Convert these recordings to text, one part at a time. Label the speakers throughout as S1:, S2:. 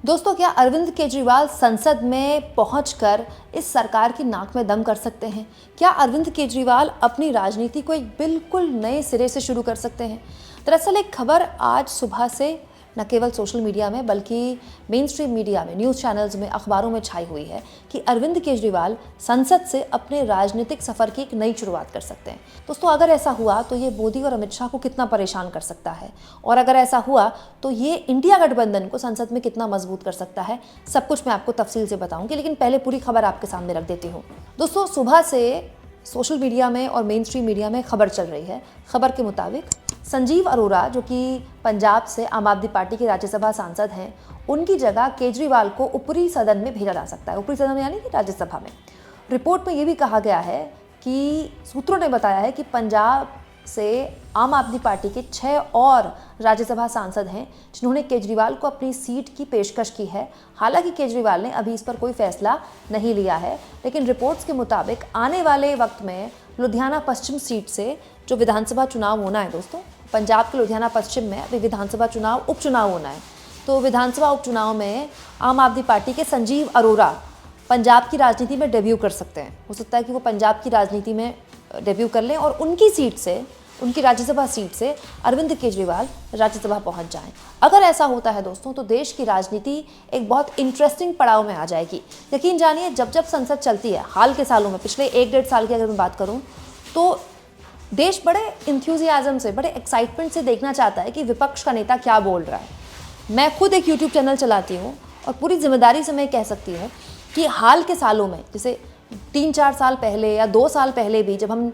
S1: दोस्तों, क्या अरविंद केजरीवाल संसद में पहुंचकर इस सरकार की नाक में दम कर सकते हैं? क्या अरविंद केजरीवाल अपनी राजनीति को एक बिल्कुल नए सिरे से शुरू कर सकते हैं? दरअसल एक खबर आज सुबह से न केवल सोशल मीडिया में बल्कि मेन स्ट्रीम मीडिया में, न्यूज़ चैनल्स में, अखबारों में छाई हुई है कि अरविंद केजरीवाल संसद से अपने राजनीतिक सफ़र की एक नई शुरुआत कर सकते हैं। दोस्तों, अगर ऐसा हुआ तो ये मोदी और अमित शाह को कितना परेशान कर सकता है, और अगर ऐसा हुआ तो ये इंडिया गठबंधन को संसद में कितना मजबूत कर सकता है, सब कुछ मैं आपको तफसील से बताऊंगी। लेकिन पहले पूरी खबर आपके सामने रख देती हूँ। दोस्तों, सुबह से सोशल मीडिया में और मेन स्ट्रीम मीडिया में खबर चल रही है। खबर के मुताबिक संजीव अरोड़ा, जो कि पंजाब से आम आदमी पार्टी के राज्यसभा सांसद हैं, उनकी जगह केजरीवाल को ऊपरी सदन में भेजा जा सकता है। ऊपरी सदन यानी कि राज्यसभा में। रिपोर्ट में ये भी कहा गया है कि सूत्रों ने बताया है कि पंजाब से आम आदमी पार्टी के 6 और राज्यसभा सांसद हैं जिन्होंने केजरीवाल को अपनी सीट की पेशकश की है। हालांकि केजरीवाल ने अभी इस पर कोई फैसला नहीं लिया है, लेकिन रिपोर्ट्स के मुताबिक आने वाले वक्त में लुधियाना पश्चिम सीट से जो विधानसभा चुनाव होना है, दोस्तों पंजाब के लुधियाना पश्चिम में अभी विधानसभा चुनाव उपचुनाव होना है, तो विधानसभा उपचुनाव में आम आदमी पार्टी के संजीव अरोड़ा पंजाब की राजनीति में डेब्यू कर सकते हैं। हो सकता है कि वो पंजाब की राजनीति में डेब्यू कर लें और उनकी सीट से, उनकी राज्यसभा सीट से अरविंद केजरीवाल राज्यसभा पहुंच जाएं। अगर ऐसा होता है दोस्तों, तो देश की राजनीति एक बहुत इंटरेस्टिंग पड़ाव में आ जाएगी। यकीन जानिए, जब जब संसद चलती है हाल के सालों में, पिछले 1-1.5 साल की अगर मैं बात करूं, तो देश बड़े इंथ्यूजियाज्म से, बड़े एक्साइटमेंट से देखना चाहता है कि विपक्ष का नेता क्या बोल रहा है। मैं खुद एक यूट्यूब चैनल चलाती हूँ और पूरी जिम्मेदारी से मैं कह सकती हूँ कि हाल के सालों में, जैसे 3-4 साल पहले या 2 साल पहले भी जब हम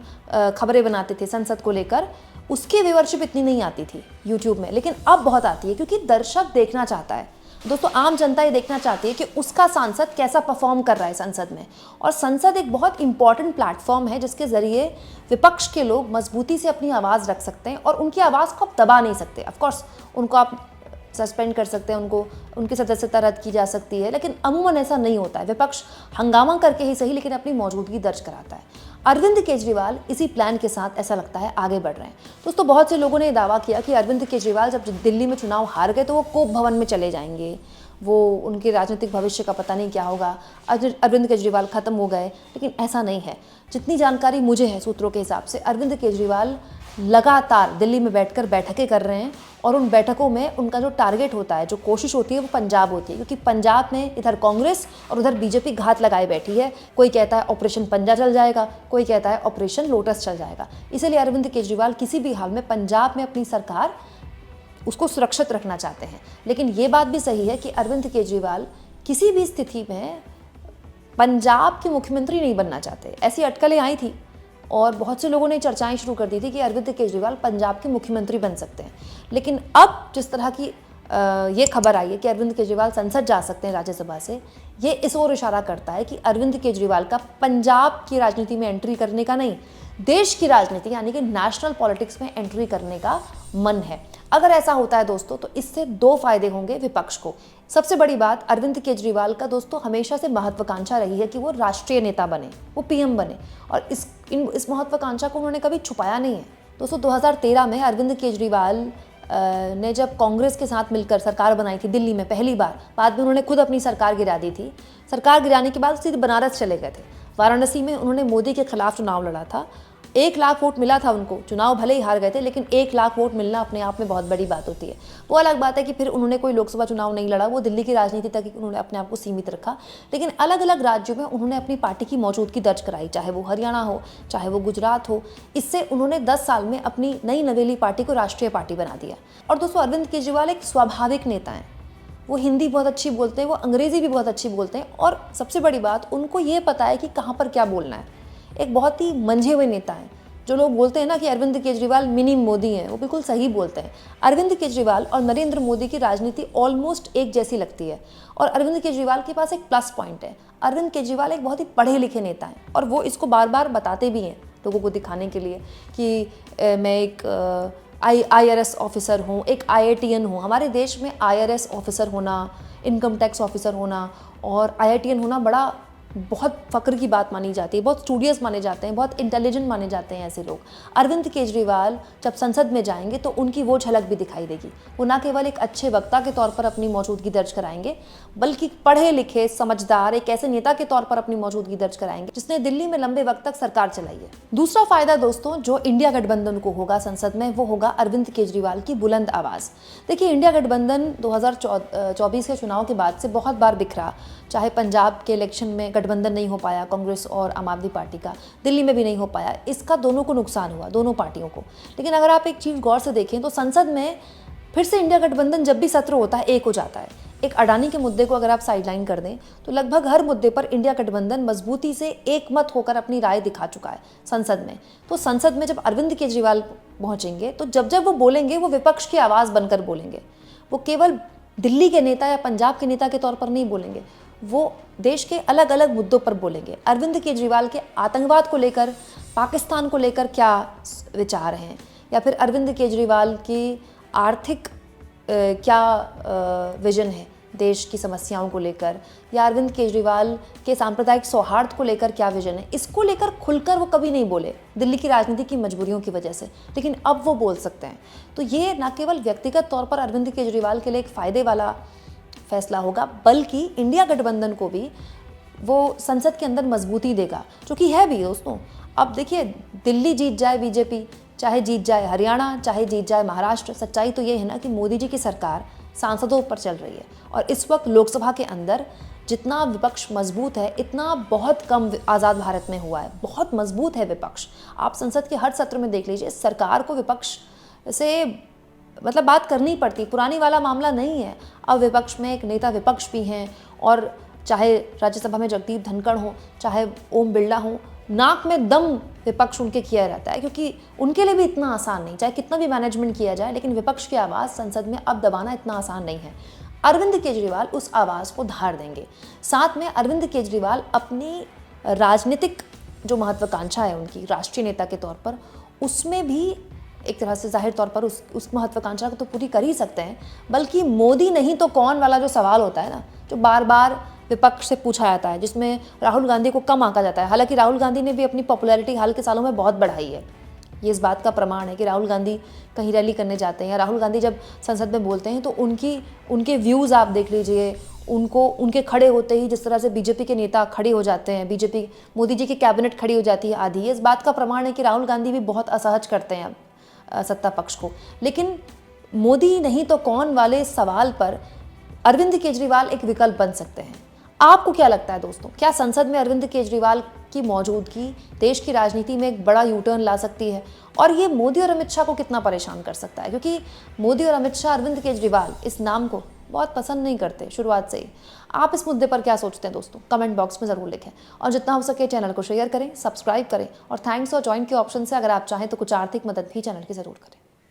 S1: खबरें बनाते थे संसद को लेकर, उसकी व्यूअरशिप इतनी नहीं आती थी यूट्यूब में, लेकिन अब बहुत आती है क्योंकि दर्शक देखना चाहता है। दोस्तों, आम जनता ये देखना चाहती है कि उसका सांसद कैसा परफॉर्म कर रहा है संसद में। और संसद एक बहुत इंपॉर्टेंट प्लेटफॉर्म है जिसके ज़रिए विपक्ष के लोग मजबूती से अपनी आवाज़ रख सकते हैं और उनकी आवाज़ को आप दबा नहीं सकते। ऑफकोर्स उनको आप सस्पेंड कर सकते हैं, उनको उनकी सदस्यता रद्द की जा सकती है, लेकिन अमूमन ऐसा नहीं होता है। विपक्ष हंगामा करके ही सही, लेकिन अपनी मौजूदगी दर्ज कराता है। अरविंद केजरीवाल इसी प्लान के साथ, ऐसा लगता है, आगे बढ़ रहे हैं। दोस्तों, बहुत से लोगों ने दावा किया कि अरविंद केजरीवाल जब दिल्ली में चुनाव हार गए तो वो कोप भवन में चले जाएंगे, वो उनके राजनीतिक भविष्य का पता नहीं क्या होगा, अरविंद केजरीवाल खत्म हो गए। लेकिन ऐसा नहीं है। जितनी जानकारी मुझे है सूत्रों के हिसाब से, अरविंद केजरीवाल लगातार दिल्ली में बैठकर बैठकें कर रहे हैं और उन बैठकों में उनका जो टारगेट होता है, जो कोशिश होती है, वो पंजाब होती है, क्योंकि पंजाब में इधर कांग्रेस और उधर बीजेपी घात लगाए बैठी है। कोई कहता है ऑपरेशन पंजा चल जाएगा, कोई कहता है ऑपरेशन लोटस चल जाएगा। इसलिए अरविंद केजरीवाल किसी भी हाल में पंजाब में अपनी सरकार उसको सुरक्षित रखना चाहते हैं। लेकिन ये बात भी सही है कि अरविंद केजरीवाल किसी भी स्थिति में पंजाब के मुख्यमंत्री नहीं बनना चाहते। ऐसी अटकलें आई थी और बहुत से लोगों ने चर्चाएं शुरू कर दी थी कि अरविंद केजरीवाल पंजाब के मुख्यमंत्री बन सकते हैं। लेकिन अब जिस तरह की ये खबर आई है कि अरविंद केजरीवाल संसद जा सकते हैं राज्यसभा से, ये इस ओर इशारा करता है कि अरविंद केजरीवाल का पंजाब की राजनीति में एंट्री करने का नहीं, देश की राजनीति यानी कि नेशनल पॉलिटिक्स में एंट्री करने का मन है। अगर ऐसा होता है दोस्तों, तो इससे 2 फायदे होंगे विपक्ष को। सबसे बड़ी बात, अरविंद केजरीवाल का दोस्तों हमेशा से महत्वाकांक्षा रही है कि वो राष्ट्रीय नेता बने, वो पीएम बने, और इस महत्वाकांक्षा को उन्होंने कभी छुपाया नहीं है। दोस्तों, 2013 में अरविंद केजरीवाल ने जब कांग्रेस के साथ मिलकर सरकार बनाई थी दिल्ली में पहली बार, बाद में उन्होंने खुद अपनी सरकार गिरा दी थी। सरकार गिराने के बाद सीधे बनारस चले गए थे। वाराणसी में उन्होंने मोदी के खिलाफ चुनाव लड़ा था। 1 लाख वोट मिला था उनको। चुनाव भले ही हार गए थे, लेकिन 1 लाख वोट मिलना अपने आप में बहुत बड़ी बात होती है। वो अलग बात है कि फिर उन्होंने कोई लोकसभा चुनाव नहीं लड़ा, वो दिल्ली की राजनीति तक ही उन्होंने अपने आप को सीमित रखा। लेकिन अलग अलग राज्यों में उन्होंने अपनी पार्टी की मौजूदगी दर्ज कराई, चाहे वो हरियाणा हो, चाहे वो गुजरात हो। इससे उन्होंने 10 साल में अपनी नई नवेली पार्टी को राष्ट्रीय पार्टी बना दिया। और दोस्तों, अरविंद केजरीवाल एक स्वाभाविक नेता हैं। वो हिंदी बहुत अच्छी बोलते हैं, वो अंग्रेज़ी भी बहुत अच्छी बोलते हैं, और सबसे बड़ी बात, उनको ये पता है कि कहाँ पर क्या बोलना है। एक बहुत ही मंझे हुए नेता हैं। जो लोग बोलते हैं ना कि अरविंद केजरीवाल मिनी मोदी हैं, वो बिल्कुल सही बोलते हैं। अरविंद केजरीवाल और नरेंद्र मोदी की राजनीति ऑलमोस्ट एक जैसी लगती है। और अरविंद केजरीवाल के पास एक प्लस पॉइंट है, अरविंद केजरीवाल एक बहुत ही पढ़े लिखे नेता हैं, और वो इसको बार बार बताते भी हैं लोगों को दिखाने के लिए कि मैं एक IRS ऑफिसर हूँ, एक IITN हूँ। हमारे देश में IRS ऑफिसर होना, इनकम टैक्स ऑफिसर होना और IITN होना बड़ा बहुत फ़क्र की बात मानी जाती है, बहुत स्टूडियस माने जाते हैं, बहुत इंटेलिजेंट माने जाते हैं ऐसे लोग। अरविंद केजरीवाल जब संसद में जाएंगे तो उनकी वो झलक भी दिखाई देगी। वो ना केवल एक अच्छे वक्ता के तौर पर अपनी मौजूदगी दर्ज कराएंगे, बल्कि पढ़े लिखे समझदार एक ऐसे नेता के तौर पर अपनी मौजूदगी दर्ज कराएंगे जिसने दिल्ली में लंबे वक्त तक सरकार चलाई है। दूसरा फायदा दोस्तों जो इंडिया गठबंधन को होगा संसद में, वो होगा अरविंद केजरीवाल की बुलंद आवाज़। देखिए, इंडिया गठबंधन 2024 के चुनाव के बाद से बहुत बार बिखरा, चाहे पंजाब के इलेक्शन में गठबंधन नहीं हो पाया कांग्रेस और आम आदमी पार्टी का, दिल्ली में भी नहीं हो पाया, इसका दोनों को नुकसान हुआ, दोनों पार्टियों को। लेकिन अगर आप एक चीज़ गौर से देखें तो संसद में फिर से इंडिया गठबंधन जब भी सत्र होता है एक हो जाता है। एक अडानी के मुद्दे को अगर आप साइडलाइन कर दें तो लगभग हर मुद्दे पर इंडिया गठबंधन मजबूती से एकमत होकर अपनी राय दिखा चुका है संसद में। तो संसद में जब अरविंद केजरीवाल पहुंचेंगे तो जब जब वो बोलेंगे वो विपक्ष की आवाज़ बनकर बोलेंगे। वो केवल दिल्ली के नेता या पंजाब के नेता के तौर पर नहीं बोलेंगे, वो देश के अलग अलग मुद्दों पर बोलेंगे। अरविंद केजरीवाल के आतंकवाद को लेकर, पाकिस्तान को लेकर क्या विचार हैं, या फिर अरविंद केजरीवाल की आर्थिक क्या विजन है देश की समस्याओं को लेकर, या अरविंद केजरीवाल के सांप्रदायिक सौहार्द को लेकर क्या विजन है, इसको लेकर खुलकर वो कभी नहीं बोले दिल्ली की राजनीति की मजबूरियों की वजह से। लेकिन अब वो बोल सकते हैं। तो ये न केवल व्यक्तिगत तौर पर अरविंद केजरीवाल के लिए एक फ़ायदे वाला फैसला होगा, बल्कि इंडिया गठबंधन को भी वो संसद के अंदर मजबूती देगा, जो कि है भी दोस्तों। अब देखिए, दिल्ली जीत जाए बीजेपी, चाहे जीत जाए हरियाणा, चाहे जीत जाए महाराष्ट्र, सच्चाई तो ये है ना कि मोदी जी की सरकार सांसदों पर चल रही है। और इस वक्त लोकसभा के अंदर जितना विपक्ष मजबूत है, इतना बहुत कम आज़ाद भारत में हुआ है। बहुत मजबूत है विपक्ष। आप संसद के हर सत्र में देख लीजिए, सरकार को विपक्ष से मतलब बात करनी पड़ती, पुरानी वाला मामला नहीं है। अब विपक्ष में एक नेता विपक्ष भी हैं, और चाहे राज्यसभा में जगदीप धनखड़ हो, चाहे ओम बिरला हो, नाक में दम विपक्ष उनके किया रहता है, क्योंकि उनके लिए भी इतना आसान नहीं, चाहे कितना भी मैनेजमेंट किया जाए, लेकिन विपक्ष की आवाज़ संसद में अब दबाना इतना आसान नहीं है। अरविंद केजरीवाल उस आवाज़ को धार देंगे। साथ में अरविंद केजरीवाल अपनी राजनीतिक जो महत्वाकांक्षा है उनकी राष्ट्रीय नेता के तौर पर, उसमें भी एक तरह से जाहिर तौर पर उस महत्वाकांक्षा को तो पूरी कर ही सकते हैं, बल्कि मोदी नहीं तो कौन वाला जो सवाल होता है ना, जो बार बार विपक्ष से पूछा जाता है, जिसमें राहुल गांधी को कम आंका जाता है। हालांकि राहुल गांधी ने भी अपनी पॉपुलैरिटी हाल के सालों में बहुत बढ़ाई है। ये इस बात का प्रमाण है कि राहुल गांधी कहीं रैली करने जाते हैं, राहुल गांधी जब संसद में बोलते हैं तो उनके व्यूज़ आप देख लीजिए, उनके खड़े होते ही जिस तरह से बीजेपी के नेता खड़े हो जाते हैं, बीजेपी मोदी जी की कैबिनेट खड़ी हो जाती है आधी। ये इस बात का प्रमाण है कि राहुल गांधी भी बहुत असहज करते हैं सत्ता पक्ष को। लेकिन मोदी नहीं तो कौन वाले सवाल पर अरविंद केजरीवाल एक विकल्प बन सकते हैं। आपको क्या लगता है दोस्तों, क्या संसद में अरविंद केजरीवाल की मौजूदगी देश की राजनीति में एक बड़ा यू टर्न ला सकती है, और ये मोदी और अमित शाह को कितना परेशान कर सकता है? क्योंकि मोदी और अमित शाह अरविंद केजरीवाल इस नाम को बहुत पसंद नहीं करते शुरुआत से ही। आप इस मुद्दे पर क्या सोचते हैं दोस्तों, कमेंट बॉक्स में ज़रूर लिखें, और जितना हो सके चैनल को शेयर करें, सब्सक्राइब करें, और थैंक्स और ज्वाइन के ऑप्शन से अगर आप चाहें तो कुछ आर्थिक मदद भी चैनल की ज़रूर करें।